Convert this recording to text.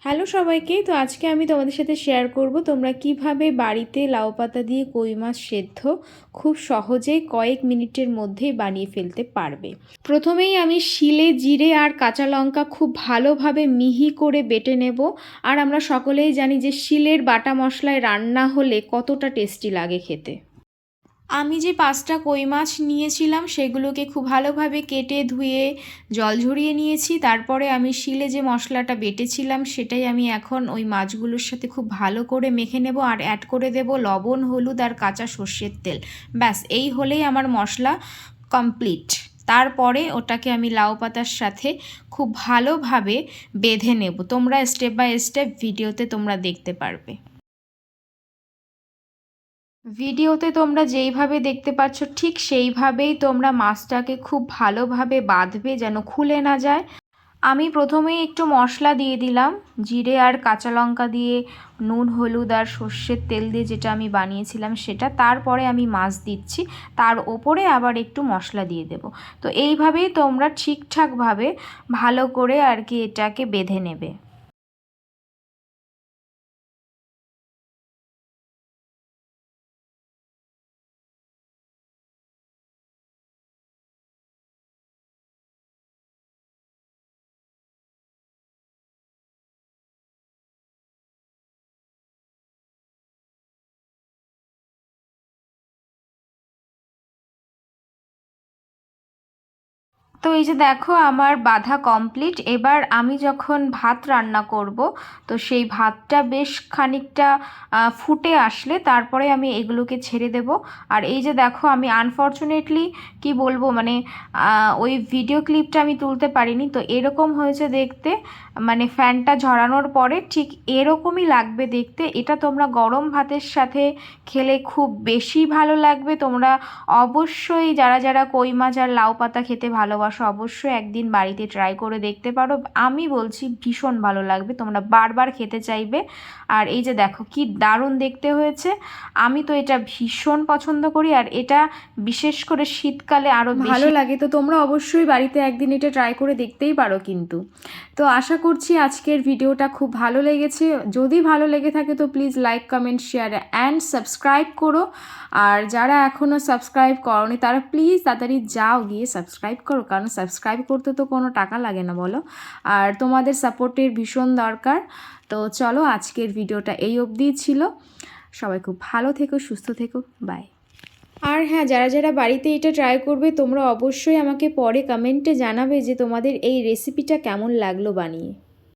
Hello সবাইকে। তো আজকে আমি তোমাদের সাথে শেয়ার করব তোমরা কিভাবে বাড়িতে লাউ পাতা দিয়ে কই মাছ সেদ্ধ খুব সহজেই কয়েক মিনিটের মধ্যেই বানিয়ে ফেলতে পারবে। প্রথমেই আমি শিলে জিরে আর কাঁচা লঙ্কা খুব ভালোভাবে মিহি করে বেটে নেব। আর আমরা সকলেই জানি যে শিলের বাটা মশলায় রান্না হলে কতটা টেস্টি লাগে খেতে। আমি যে 5টা কই মাছ নিয়েছিলাম সেগুলোকে খুব ভালোভাবে কেটে ধুয়ে জল ঝরিয়ে নিয়েছি। তারপরে আমি শিলে যে মশলাটা বেটেছিলাম সেটাই আমি এখন ওই মাছগুলোর সাথে খুব ভালো করে মেখে নেব আর অ্যাড করে দেব লবণ, হলুদ আর কাঁচা সর্ষের তেল। ব্যাস এই হলেই আমার মশলা কমপ্লিট। তারপরে ওটাকে আমি লাউ পাতার সাথে খুব ভালোভাবে বেঁধে নেব। তোমরা স্টেপ বাই স্টেপ ভিডিওতে তোমরা দেখতে পারবে। ভিডিওতে তোমরা যেইভাবে দেখতে পাচ্ছ ঠিক সেইভাবেই তোমরা মাছটাকে খুব ভালোভাবে বাঁধবে যেন খুলে না যায়। আমি প্রথমেই একটু মশলা দিয়ে দিলাম, জিরে আর কাঁচা লঙ্কা দিয়ে, নুন, হলুদ আর সর্ষের তেল দিয়ে যেটা আমি বানিয়েছিলাম সেটা। তারপরে আমি মাছ দিচ্ছি, তার ওপরে আবার একটু মশলা দিয়ে দেব। তো এইভাবেই তোমরা ঠিকঠাকভাবে ভালো করে আর কি এটাকে বেঁধে নেবে। তো এই যে দেখো আমার বাঁধা কমপ্লিট। এবার আমি যখন ভাত রান্না করব তো সেই ভাতটা বেশ খানিকটা ফুটে আসলে তারপরে আমি এগুলোকে ছেড়ে দেব। আর এই যে দেখো আমি আনফর্চুনেটলি কি বলবো মানে ওই ভিডিও ক্লিপটা আমি তুলতে পারিনি। তো এরকম হয়েছে দেখতে, মানে ফ্যানটা ঝরানোর পরে ঠিক এরকমই লাগবে দেখতে। এটা তোমরা গরম ভাতের সাথে খেলে খুব বেশি ভালো লাগবে। তোমরা অবশ্যই যারা যারা কই মাছ আর লাউ পাতা খেতে ভালোবাসো অবশ্যই একদিন বাড়িতে ট্রাই করে দেখতে পারো। আমি বলছি ভীষণ ভালো লাগবে, তোমরা বারবার খেতে চাইবে। আর এই যে দেখো কি দারুণ দেখতে হয়েছে। আমি তো এটা ভীষণ পছন্দ করি আর এটা বিশেষ করে শীতকালে আরও ভালো লাগে। তো তোমরা অবশ্যই বাড়িতে একদিন এটা ট্রাই করে দেখতেই পারো কিন্তু। তো আশা করছি আজকের ভিডিওটা খুব ভালো লেগেছে। যদি ভালো লেগে থাকে তো please like, comment, share and subscribe করো। আর যারা এখনও সাবস্ক্রাইব করোনি তারা প্লিজ তাড়াতাড়ি যাও গিয়ে সাবস্ক্রাইব করো, কারণ সাবস্ক্রাইব করতে তো কোনো টাকা লাগে না বলো। আর তোমাদের সাপোর্টের ভীষণ দরকার। তো চলো আজকের ভিডিওটা এই অবধিই ছিল। সবাই খুব ভালো থেকো, সুস্থ থেকো, বাই। আর হ্যাঁ, যারা যারা বাড়িতে এটা ট্রাই করবে তোমরা অবশ্যই আমাকে পরে কমেন্টে জানাবে যে তোমাদের এই রেসিপিটা কেমন লাগলো বানিয়ে।